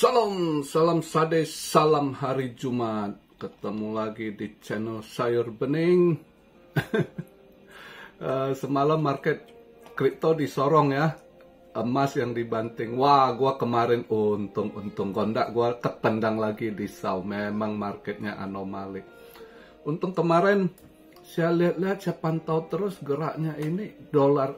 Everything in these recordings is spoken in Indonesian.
Salam sade, salam hari Jumat. Ketemu lagi di channel Sayur Bening. Semalam market kripto disorong ya, emas yang dibanting. Wah, gua kemarin untung kondak gua ketendang lagi di SAW. Memang marketnya anomali. Untung kemarin saya lihat-lihat, saya pantau terus geraknya ini dolar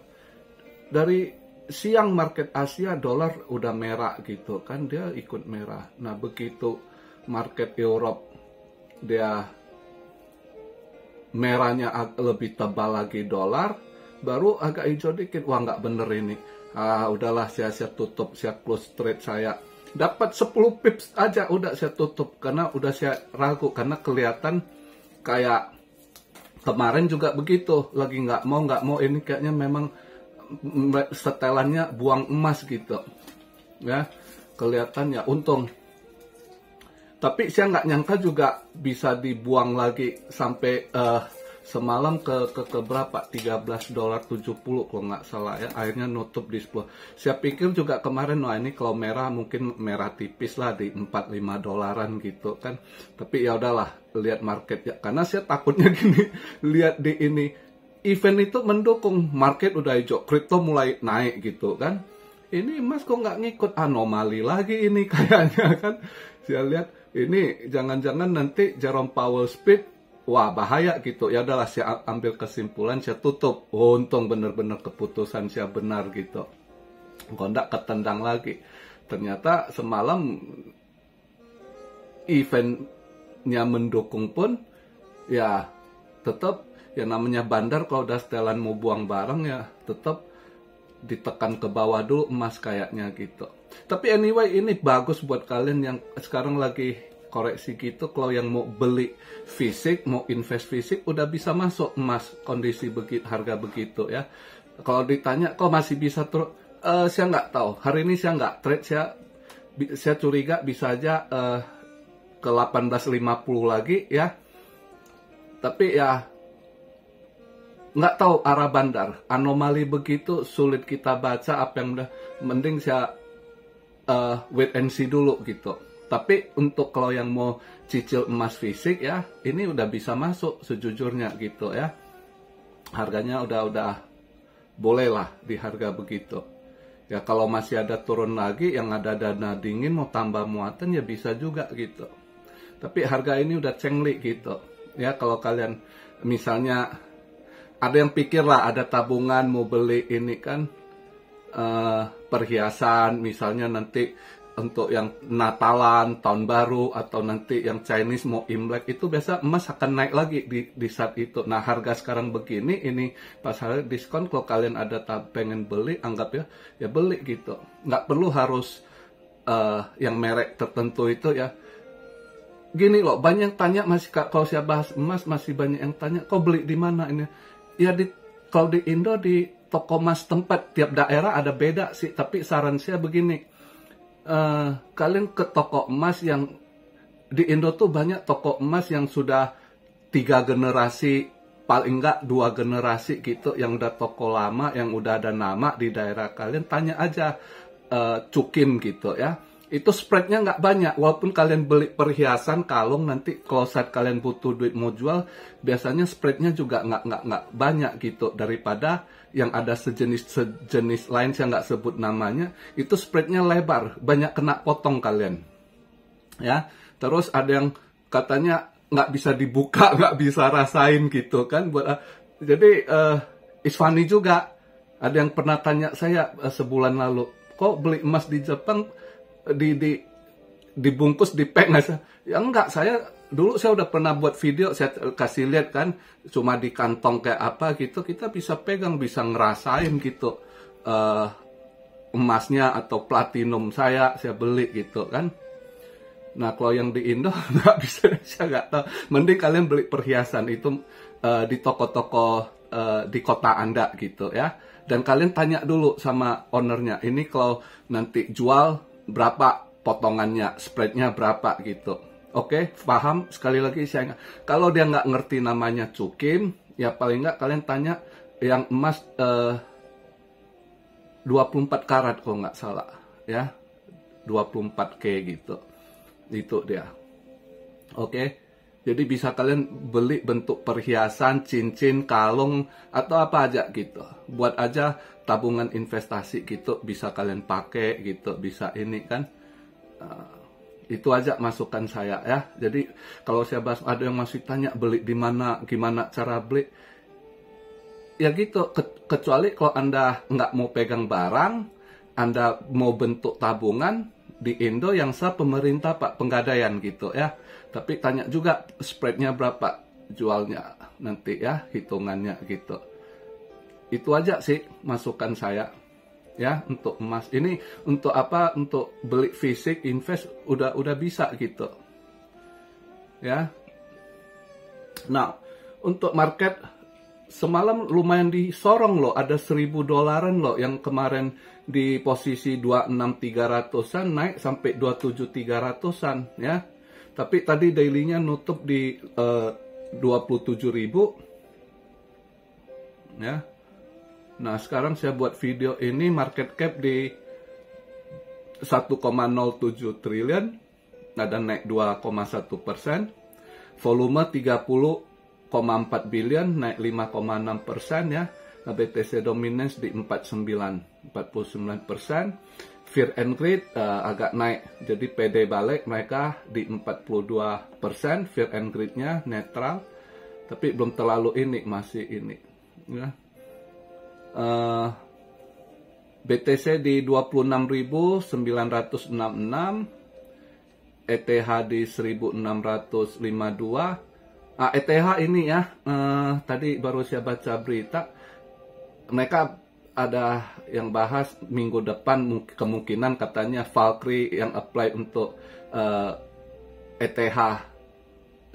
dari siang market Asia dolar udah merah gitu kan, dia ikut merah. Nah begitu market Europe dia merahnya lebih tebal lagi dolar, baru agak hijau dikit. Wah nggak bener ini. Udahlah saya tutup, saya close trade saya. Dapat 10 pips aja udah saya tutup karena udah saya ragu, karena kelihatan kayak kemarin juga begitu, lagi nggak mau ini kayaknya memang setelannya buang emas gitu ya, kelihatan ya untung. Tapi saya nggak nyangka juga bisa dibuang lagi sampai semalam ke berapa, $13.70 kalau nggak salah ya, akhirnya nutup di 10. Saya pikir juga kemarin wah ini kalau merah mungkin merah tipis lah di $45 gitu kan, tapi ya udahlah, lihat market ya, karena saya takutnya gini, lihat di ini event itu mendukung, market udah hijau, kripto mulai naik gitu kan. Ini emas kok nggak ngikut, anomali lagi ini kayaknya kan. Saya lihat ini jangan-jangan nanti Jerome Powell speed, wah bahaya gitu. Ya udahlah, saya ambil kesimpulan, saya tutup. Untung bener-bener keputusan saya benar gitu. Kok nggak ketendang lagi. Ternyata semalam eventnya mendukung pun ya tetap. Ya namanya bandar, kalau udah setelan mau buang barang ya tetap ditekan ke bawah dulu emas kayaknya gitu. Tapi anyway, ini bagus buat kalian yang sekarang lagi koreksi gitu. Kalau yang mau beli fisik, mau invest fisik, udah bisa masuk emas kondisi begitu, harga begitu ya. Kalau ditanya kok masih bisa terus, saya nggak tahu. Hari ini saya nggak trade, saya curiga bisa aja ke 18.50 lagi ya. Tapi ya nggak tahu arah bandar, anomali begitu sulit kita baca apa yang udah, mending saya wait and see dulu gitu. Tapi untuk kalau yang mau cicil emas fisik ya, ini udah bisa masuk sejujurnya gitu ya, harganya udah boleh lah di harga begitu ya. Kalau masih ada turun lagi, yang ada dana dingin mau tambah muatan ya bisa juga gitu. Tapi harga ini udah cengli gitu ya. Kalau kalian misalnya ada yang pikir lah, ada tabungan mau beli ini kan perhiasan, misalnya nanti untuk yang Natalan, Tahun Baru, atau nanti yang Chinese mau Imlek, itu biasa emas akan naik lagi di saat itu. Nah harga sekarang begini, ini pas harga diskon, kalau kalian ada pengen beli, anggap ya beli gitu. Nggak perlu harus yang merek tertentu itu ya. Gini loh, banyak yang tanya, masih kalau saya bahas emas masih banyak yang tanya, kok beli di mana ini? Ya kalau di Indo di toko emas tempat, tiap daerah ada beda sih. Tapi saran saya begini, kalian ke toko emas yang di Indo tuh banyak toko emas yang sudah 3 generasi, paling enggak 2 generasi gitu, yang udah toko lama, yang udah ada nama di daerah kalian. Tanya aja Cukim gitu ya. Itu spreadnya nggak banyak, walaupun kalian beli perhiasan, kalung, nanti kalau saat kalian butuh duit mau jual, biasanya spreadnya juga nggak banyak gitu, daripada yang ada sejenis lain, saya nggak sebut namanya, itu spreadnya lebar, banyak kena potong kalian ya. Terus ada yang katanya nggak bisa dibuka, nggak bisa rasain gitu kan, jadi it's funny juga. Ada yang pernah tanya saya sebulan lalu, kok beli emas di Jepang dibungkus di pack nggak? Ya enggak, saya udah pernah buat video, saya kasih lihat kan, cuma di kantong kayak apa gitu, kita bisa pegang, bisa ngerasain gitu emasnya atau platinum saya beli gitu kan. Nah kalau yang di Indo nggak bisa, saya nggak tahu. Mending kalian beli perhiasan itu di toko-toko di kota Anda gitu ya, dan kalian tanya dulu sama ownernya, ini kalau nanti jual berapa potongannya, spreadnya berapa gitu. Oke, paham? Sekali lagi saya kalau dia nggak ngerti namanya Cukim, ya paling nggak kalian tanya yang emas 24 karat kalau nggak salah ya. 24K gitu. Itu dia. Oke. Jadi bisa kalian beli bentuk perhiasan, cincin, kalung, atau apa aja gitu. Buat aja tabungan investasi gitu, bisa kalian pakai gitu, bisa ini kan. Itu aja masukan saya ya. Jadi kalau saya bahas, ada yang masih tanya beli di mana, gimana cara beli. Ya gitu, kecuali kalau Anda nggak mau pegang barang, Anda mau bentuk tabungan, di Indo yang sah pemerintah Pak, penggadaian gitu ya. Tapi tanya juga spreadnya berapa jualnya nanti ya, hitungannya gitu. Itu aja sih masukan saya ya untuk emas. Ini untuk apa? Untuk beli fisik, invest udah bisa gitu. Ya. Nah, untuk market semalam lumayan disorong loh, ada $1.000 loh yang kemarin di posisi 26.300-an naik sampai 27.300-an ya. Tapi tadi daily-nya nutup di 27.000 ya. Nah, sekarang saya buat video ini market cap di 1,07 triliun, ada naik 2,1%. Volume 30,4 billion, naik 5,6% ya. Nah, BTC dominance di 49%. Fear and Greed agak naik, jadi PD balik mereka di 42%. Fear and Greed-nya netral, tapi belum terlalu ini, masih ini ya. BTC di 26.966, ETH di 1.652. ETH ini ya, tadi baru saya baca berita, mereka ada yang bahas minggu depan kemungkinan katanya Valkyrie yang apply untuk ETH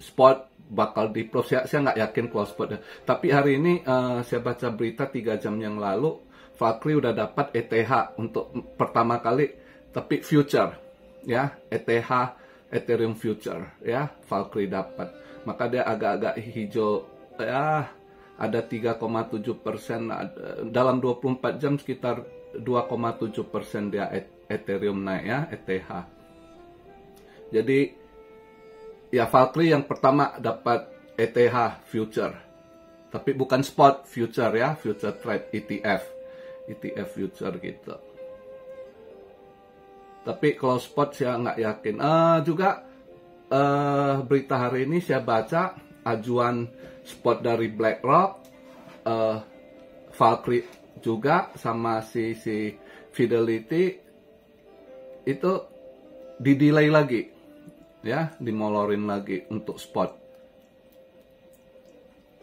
spot bakal di close. Saya nggak yakin close spot ya. Tapi hari ini saya baca berita 3 jam yang lalu, Valkyrie udah dapat ETH untuk pertama kali, tapi future ya, ETH Ethereum future ya, Valkyrie dapat. Maka dia agak-agak hijau ya, ada 3,7%, dalam 24 jam sekitar 2,7% dia Ethereum naik ya, ETH. Jadi ya Valkyrie yang pertama dapat ETH future, tapi bukan spot future ya, future trade ETF future gitu. Tapi kalau spot saya nggak yakin. Juga berita hari ini saya baca ajuan spot dari BlackRock, Valkyrie juga sama si Fidelity itu di-delay lagi ya, dimolorin lagi untuk spot.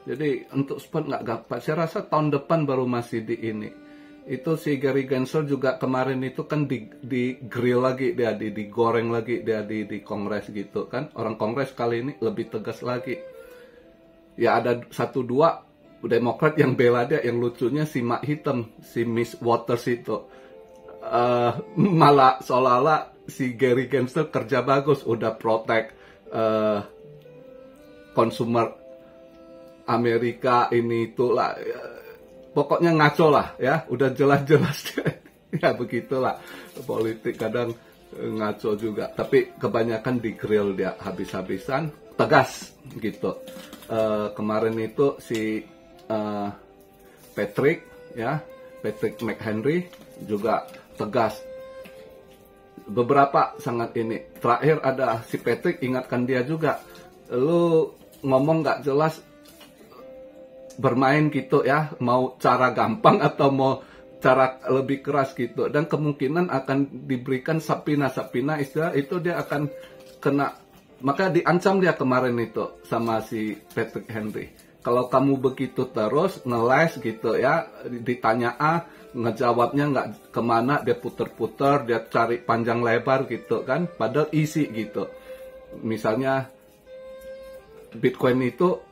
Jadi untuk spot nggak gampang. Saya rasa tahun depan baru masih di ini. Itu si Gary Gensler juga kemarin itu kan di grill lagi dia, digoreng lagi dia di Kongres gitu kan. Orang Kongres kali ini lebih tegas lagi. Ya ada 1-2 Demokrat yang bela dia, yang lucunya si Mak Hitam, si Miss Waters itu. Malah seolah-olah si Gary Gensler kerja bagus, udah protect konsumer Amerika ini itulah. Pokoknya ngaco lah ya, udah jelas-jelas ya begitulah politik, kadang ngaco juga, tapi kebanyakan di grill dia habis-habisan, tegas gitu. Kemarin itu si Patrick McHenry juga tegas. Beberapa sangat ini. Terakhir ada si Patrick, ingatkan dia juga, lu ngomong nggak jelas, bermain gitu ya, mau cara gampang atau mau cara lebih keras gitu, dan kemungkinan akan diberikan sapina istilah itu, dia akan kena. Maka diancam dia kemarin itu sama si Patrick Henry, kalau kamu begitu terus ngeles gitu ya, ditanya ngejawabnya nggak kemana, dia puter-puter, dia cari panjang lebar gitu kan, padahal isi gitu. Misalnya Bitcoin itu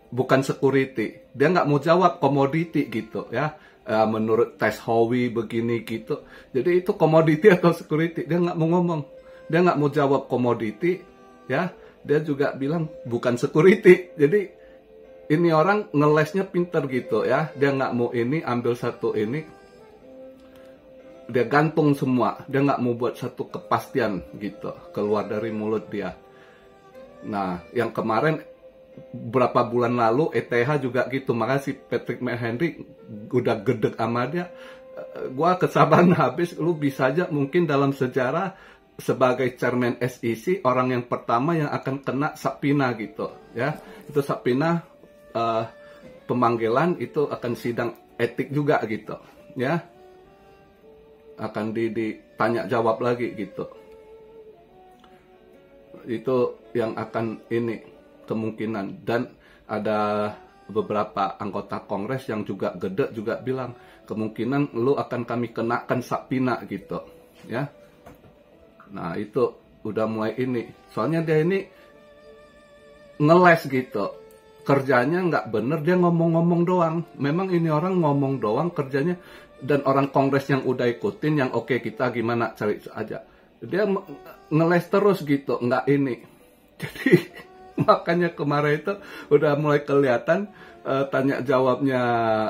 bukan security, dia nggak mau jawab komoditi gitu ya, menurut tes Howey begini gitu. Jadi itu komoditi atau security, dia nggak mau ngomong, dia nggak mau jawab komoditi ya, dia juga bilang bukan security. Jadi ini orang ngelesnya pinter gitu ya, dia nggak mau ini ambil satu ini. dia gantung semua, dia nggak mau buat satu kepastian gitu keluar dari mulut dia. Nah, yang kemarin berapa bulan lalu ETH juga gitu, makanya si Patrick McHenry udah gedek sama dia. Gua kesabaran habis, lu bisa aja mungkin dalam sejarah sebagai chairman SEC orang yang pertama yang akan kena subpoena gitu ya. Itu subpoena pemanggilan, itu akan sidang etik juga gitu ya, akan ditanya jawab lagi gitu. Itu yang akan ini kemungkinan. Dan ada beberapa anggota Kongres yang juga gede juga bilang kemungkinan lu akan kami kenakan subpoena gitu ya. Nah itu udah mulai ini, soalnya dia ini ngeles gitu, kerjanya nggak bener, dia ngomong-ngomong doang. Memang ini orang ngomong doang kerjanya, dan orang Kongres yang udah ikutin, yang oke kita gimana cari aja, dia ngeles terus gitu, nggak ini. Jadi makanya kemarin itu udah mulai kelihatan tanya jawabnya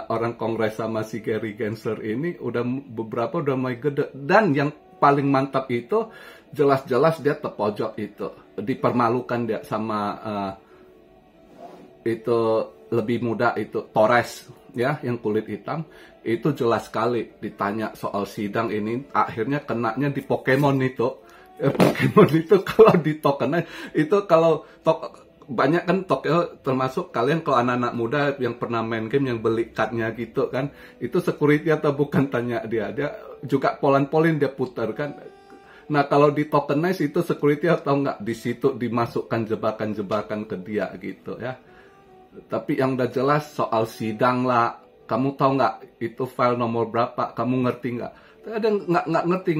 orang Kongres sama si Gary Gensler ini udah beberapa udah mulai gede. Dan yang paling mantap itu jelas-jelas dia terpojok itu, dipermalukan dia sama itu lebih muda itu Torres ya, yang kulit hitam. Itu jelas sekali ditanya soal sidang ini, akhirnya kenanya di Pokemon itu. Pokemon itu kalau di token itu, kalau banyak kan Tokyo, termasuk kalian kalau anak-anak muda yang pernah main game yang beli cardnya gitu kan, itu security atau bukan, tanya dia juga polin-polin dia putar kan. Nah kalau di tokenize itu security atau enggak, di situ dimasukkan jebakan-jebakan ke dia gitu ya. Tapi yang udah jelas soal sidang lah, kamu tahu nggak itu file nomor berapa, kamu ngerti nggak? Ada nggak ngerti,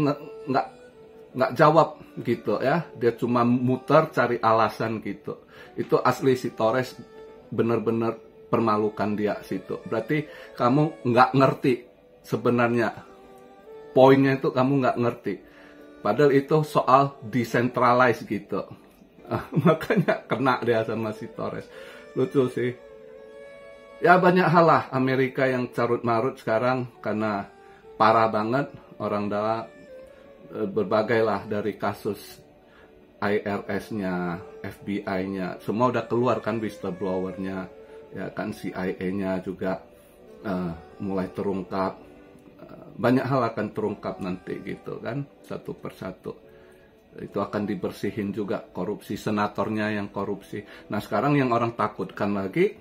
nggak jawab gitu ya, dia cuma muter cari alasan gitu. Itu asli si Torres bener-bener permalukan dia situ. Berarti kamu nggak ngerti sebenarnya, poinnya itu kamu nggak ngerti. Padahal itu soal decentralized gitu. Makanya kena dia sama si Torres. Lucu sih. Ya banyak hal lah Amerika yang carut-marut sekarang karena parah banget orang dalam berbagai lah, dari kasus IRS-nya, FBI-nya, semua udah keluar kan whistleblower-nya, ya kan CIA-nya juga mulai terungkap. Banyak hal akan terungkap nanti gitu kan, satu persatu. Itu akan dibersihin juga korupsi, senatornya yang korupsi. Nah sekarang yang orang takutkan lagi,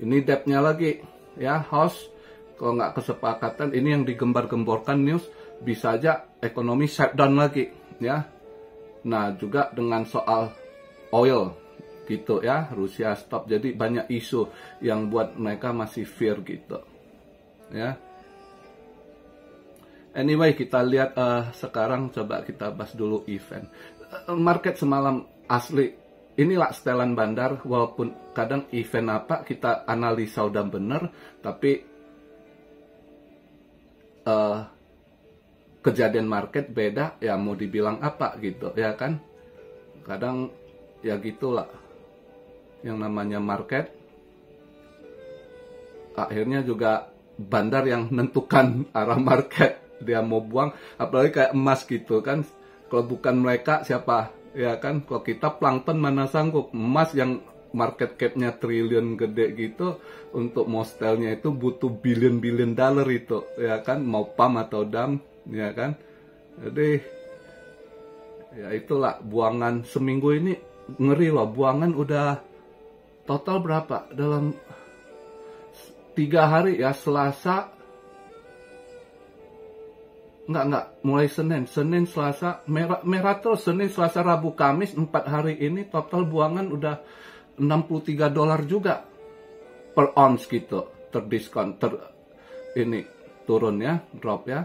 ini debt-nya lagi ya, House. Kalau nggak kesepakatan, ini yang digembar-gemborkan news, bisa aja ekonomi shutdown lagi ya. Nah juga dengan soal oil gitu ya, Rusia stop. Jadi banyak isu yang buat mereka masih fear gitu ya. Anyway, kita lihat sekarang, coba kita bahas dulu event. Market semalam asli, inilah setelan bandar, walaupun kadang event apa kita analisa udah bener, tapi kejadian market beda, ya mau dibilang apa gitu ya kan. Kadang ya gitulah yang namanya market. Akhirnya juga bandar yang menentukan arah market, dia mau buang, apalagi kayak emas gitu kan. Kalau bukan mereka siapa ya kan. Kalau kita plankton mana sanggup, emas yang market cap-nya triliun gede gitu, untuk mostelnya itu butuh billion dollar itu ya kan, mau pam atau dam ya kan. Jadi ya itulah, buangan seminggu ini ngeri loh. Buangan udah total berapa dalam 3 hari ya, Selasa enggak, mulai Senin, Selasa, merah terus, Senin, Selasa, Rabu, Kamis, 4 hari ini total buangan udah $63 juga per ounce gitu, terdiskon, ini turun ya, drop ya.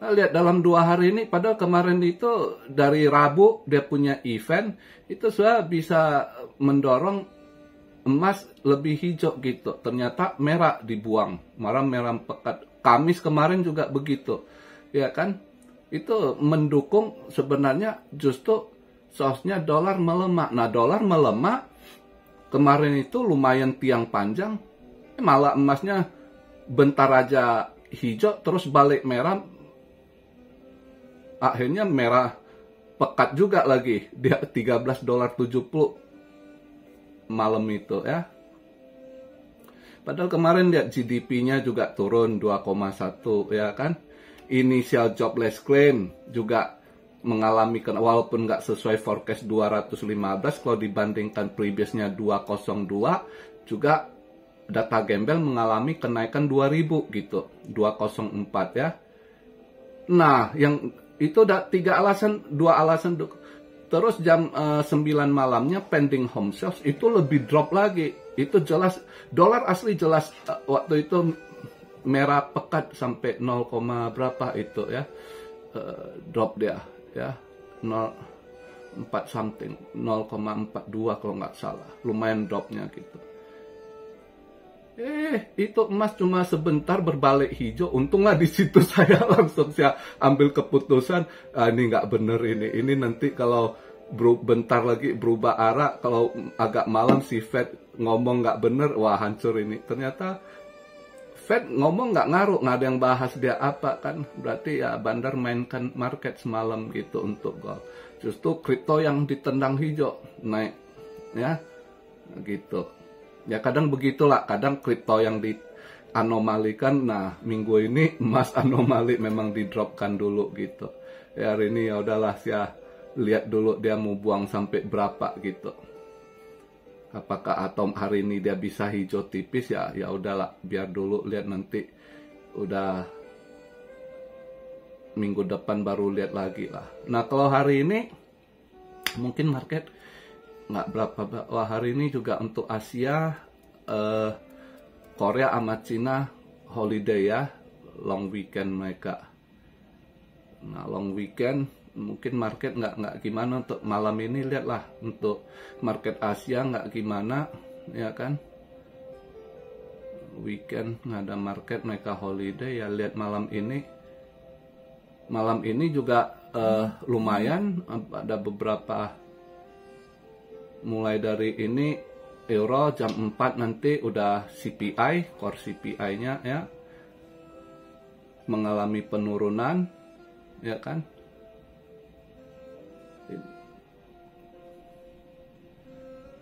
Nah, lihat dalam 2 hari ini, padahal kemarin itu dari Rabu dia punya event, itu sudah bisa mendorong emas lebih hijau gitu. Ternyata merah dibuang, malah merah pekat. Kamis kemarin juga begitu, ya kan? Itu mendukung sebenarnya justru source-nya dolar melemah. Nah, dolar melemah kemarin itu lumayan tiang panjang, malah emasnya bentar aja hijau terus balik merah, akhirnya merah pekat juga lagi, dia $13.70 malam itu ya. Padahal kemarin lihat GDP-nya juga turun 2,1 ya kan. Initial jobless claim juga mengalami, walaupun nggak sesuai forecast 215, kalau dibandingkan previousnya 202, juga data gembel mengalami kenaikan 2000 gitu, 204 ya. Nah, yang itu ada dua alasan. Terus jam 9 malamnya pending home sales itu lebih drop lagi. Itu jelas, dolar asli jelas waktu itu merah pekat sampai 0, berapa itu ya. Drop dia ya. 0,4 something, 0,42 kalau nggak salah. Lumayan dropnya gitu. Itu emas cuma sebentar berbalik hijau. Untunglah di situ saya langsung ambil keputusan, ini nggak bener ini. Ini nanti kalau bentar lagi berubah arah, kalau agak malam si Fed ngomong nggak bener, wah hancur ini. Ternyata Fed ngomong nggak ngaruh, nggak ada yang bahas dia apa kan. Berarti ya bandar mainkan market semalam gitu untuk gold. Justru kripto yang ditendang hijau naik ya gitu. Ya kadang begitulah, kadang kripto yang dianomalikan. Nah, minggu ini emas anomali memang didropkan dulu gitu. Ya hari ini ya udahlah, saya lihat dulu dia mau buang sampai berapa gitu. Apakah atau hari ini dia bisa hijau tipis ya udahlah, biar dulu, lihat nanti udah minggu depan baru lihat lagi lah. Nah, kalau hari ini mungkin market nggak berapa. Wah, hari ini juga untuk Asia, Korea sama Cina holiday ya, long weekend mereka. Nah, long weekend mungkin market nggak gimana untuk malam ini. Lihatlah untuk market Asia nggak gimana ya kan. Weekend nggak ada market, mereka holiday ya. Lihat malam ini juga lumayan, ada beberapa. Mulai dari ini euro jam 4 nanti udah CPI, core CPI-nya ya mengalami penurunan ya kan.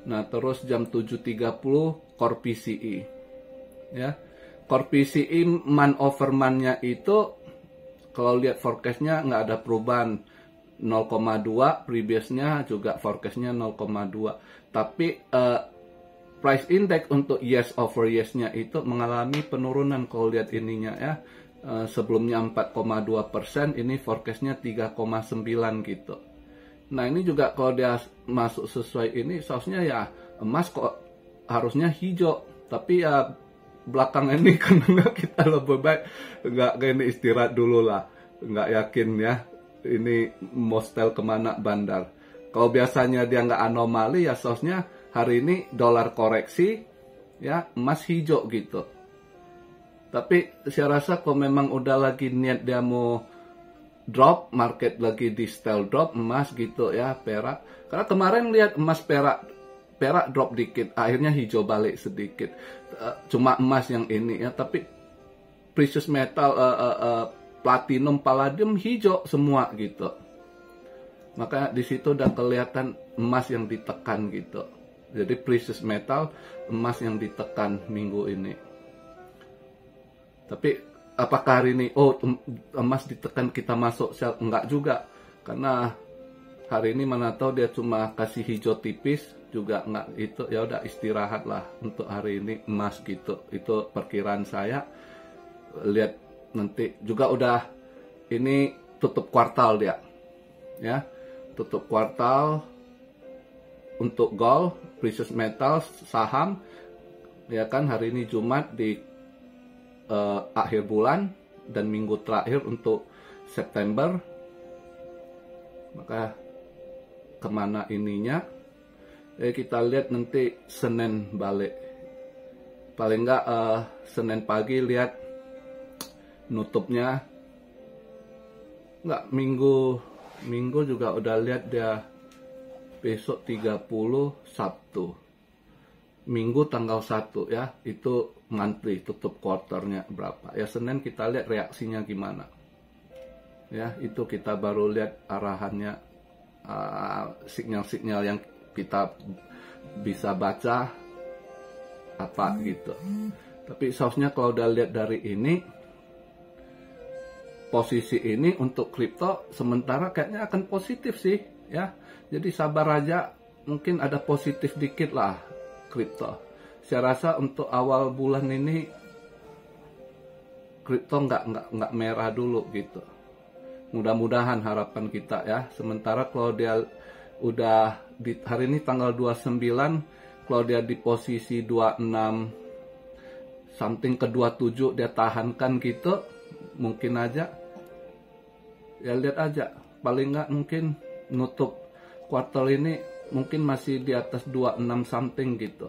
Nah, terus jam 7.30 core PCE ya. Core PCE month over month-nya itu kalau lihat forecast-nya nggak ada perubahan, 0,2, previousnya juga forecastnya 0,2. Tapi price index untuk yes over yes-nya itu mengalami penurunan kalau lihat ininya ya. Sebelumnya 4,2%, ini forecastnya 3,9 gitu. Nah, ini juga kalau dia masuk sesuai ini, seharusnya ya emas kok harusnya hijau. Tapi ya belakang ini karena kita lebih baik nggak ini istirahat dulu lah. Nggak yakin ya ini mau style kemana bandar. Kalau biasanya dia nggak anomali ya seharusnya hari ini dolar koreksi ya, emas hijau gitu. Tapi saya rasa kalau memang udah lagi niat dia mau drop, market lagi di style drop, emas gitu ya, perak. Karena kemarin lihat emas perak drop dikit, akhirnya hijau balik sedikit. Cuma emas yang ini ya, tapi precious metal, platinum, palladium hijau semua gitu. Maka di situ udah kelihatan emas yang ditekan gitu. Jadi precious metal, emas yang ditekan minggu ini. Tapi apakah hari ini emas ditekan kita masuk sell? Enggak juga. Karena hari ini mana tahu dia cuma kasih hijau tipis juga enggak, itu ya udah istirahat lah untuk hari ini emas gitu. Itu perkiraan saya. Lihat nanti juga udah ini tutup kuartal dia ya, tutup kuartal untuk gold, precious metal, saham ya kan. Hari ini Jumat di akhir bulan dan minggu terakhir untuk September. Maka kemana ininya kita lihat nanti Senin balik, paling enggak Senin pagi lihat nutupnya. Enggak, minggu juga udah lihat dia besok 30 Sabtu. Minggu tanggal 1 ya, itu monthly tutup quarternya berapa. Ya Senin kita lihat reaksinya gimana. Ya, itu kita baru lihat arahannya, sinyal-sinyal yang kita bisa baca apa gitu. Tapi seharusnya kalau udah lihat dari ini, posisi ini untuk kripto sementara kayaknya akan positif sih ya. Jadi sabar aja, mungkin ada positif dikit lah kripto. Saya rasa untuk awal bulan ini kripto nggak merah dulu gitu. Mudah-mudahan harapan kita ya. Sementara kalau dia udah di hari ini tanggal 29, kalau dia di posisi 26 something ke 27 dia tahankan gitu, mungkin aja ya lihat aja, paling nggak mungkin nutup kuartal ini mungkin masih di atas 26 something gitu,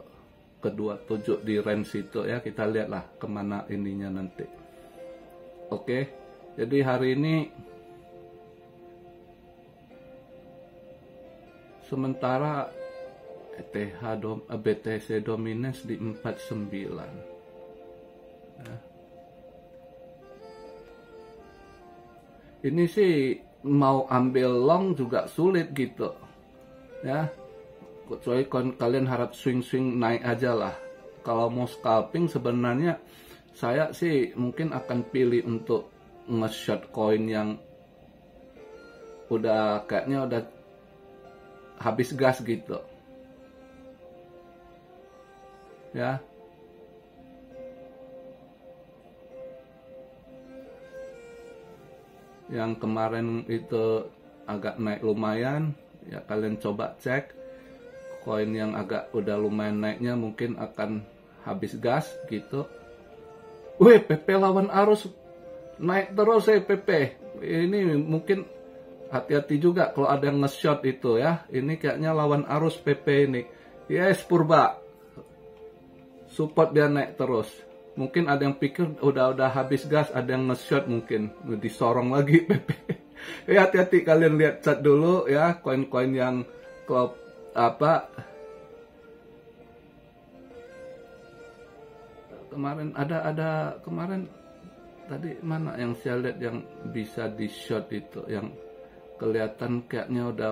ke 27 di range itu ya. Kita lihatlah kemana ininya nanti. Oke, jadi hari ini sementara BTC dominance di 49 ya. Ini sih mau ambil long juga sulit gitu ya, kecuali kalian harap swing naik aja lah. Kalau mau scalping sebenarnya saya sih mungkin akan pilih untuk nge-short coin yang udah kayaknya udah habis gas gitu ya. Yang kemarin itu agak naik lumayan ya, kalian coba cek koin yang agak udah lumayan naiknya mungkin akan habis gas gitu. Wih, PP lawan arus naik terus PP. Ini mungkin hati-hati juga kalau ada yang nge-short itu ya. Ini kayaknya lawan arus PP ini. Yes, Purba. Support dia naik terus. Mungkin ada yang pikir udah habis gas, ada yang nge-short mungkin disorong lagi PP. Ya hati-hati, kalian lihat chart dulu ya, koin-koin yang klub apa kemarin ada kemarin tadi mana yang saya lihat yang bisa di short itu, yang kelihatan kayaknya udah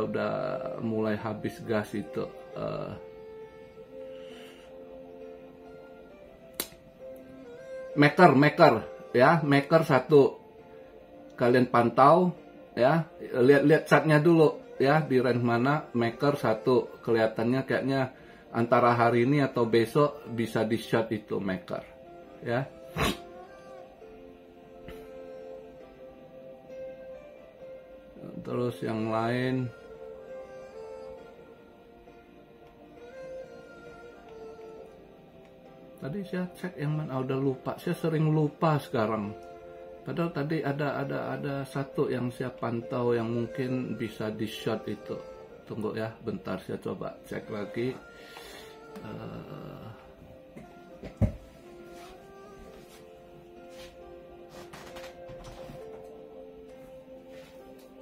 mulai habis gas itu. Maker ya, Maker 1 kalian pantau ya, lihat chartnya dulu ya, di range mana Maker 1 kelihatannya kayaknya antara hari ini atau besok bisa di short itu Maker ya. Terus yang lain tadi saya cek yang mana, udah lupa, saya sering lupa sekarang. Padahal tadi ada satu yang saya pantau yang mungkin bisa di short itu. Tunggu ya, bentar saya coba cek lagi.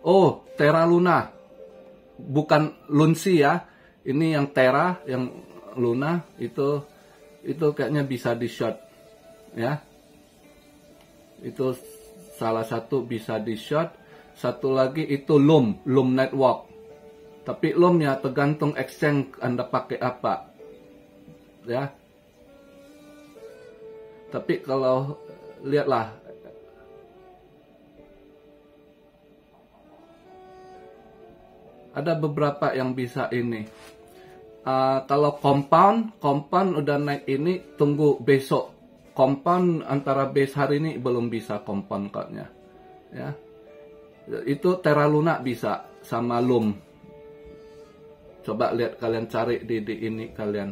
Oh, Terra Luna, bukan Lunsi ya. Ini yang Terra, yang Luna itu kayaknya bisa di short ya. Itu salah satu bisa di short. Satu lagi itu Loom Network. Tapi Loom ya tergantung exchange Anda pakai apa ya. Tapi kalau lihatlah ada beberapa yang bisa ini. Kalau compound udah naik ini, tunggu besok. Compound antara base hari ini belum bisa compound code-nya ya. Itu Terra Luna bisa sama Loom. Coba lihat, kalian cari di ini kalian,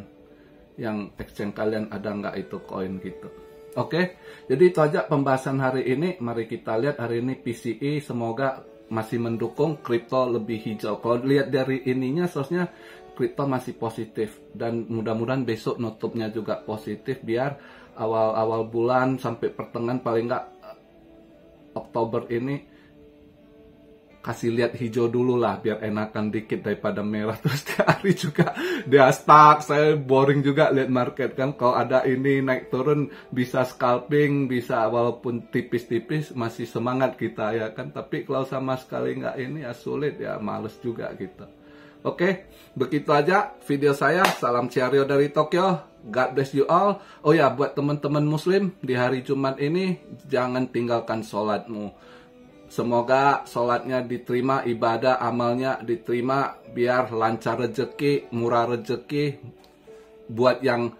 yang exchange kalian ada nggak itu koin gitu. Oke, jadi itu aja pembahasan hari ini. Mari kita lihat hari ini PCE semoga masih mendukung kripto lebih hijau. Kalau lihat dari ininya seharusnya kripto masih positif, dan mudah-mudahan besok nutupnya juga positif, biar awal bulan sampai pertengahan paling nggak Oktober ini kasih lihat hijau dulu lah biar enakan dikit daripada merah. Terus tiap hari juga dia stuck, saya boring juga lihat market kan. Kalau ada ini naik turun bisa scalping, bisa walaupun tipis-tipis masih semangat kita ya kan. Tapi kalau sama sekali nggak ini ya sulit ya, males juga gitu. Oke, begitu aja video saya. Salam Ciario dari Tokyo. God bless you all. Oh ya, buat teman-teman muslim di hari Jumat ini jangan tinggalkan sholatmu. Semoga sholatnya diterima, ibadah, amalnya diterima, biar lancar rezeki, murah rezeki. Buat yang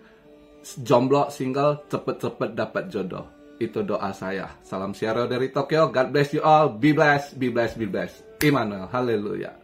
jomblo, single, cepet-cepet dapat jodoh. Itu doa saya. Salam Ciario dari Tokyo. God bless you all. Be blessed, be blessed, be blessed. Immanuel. Haleluya.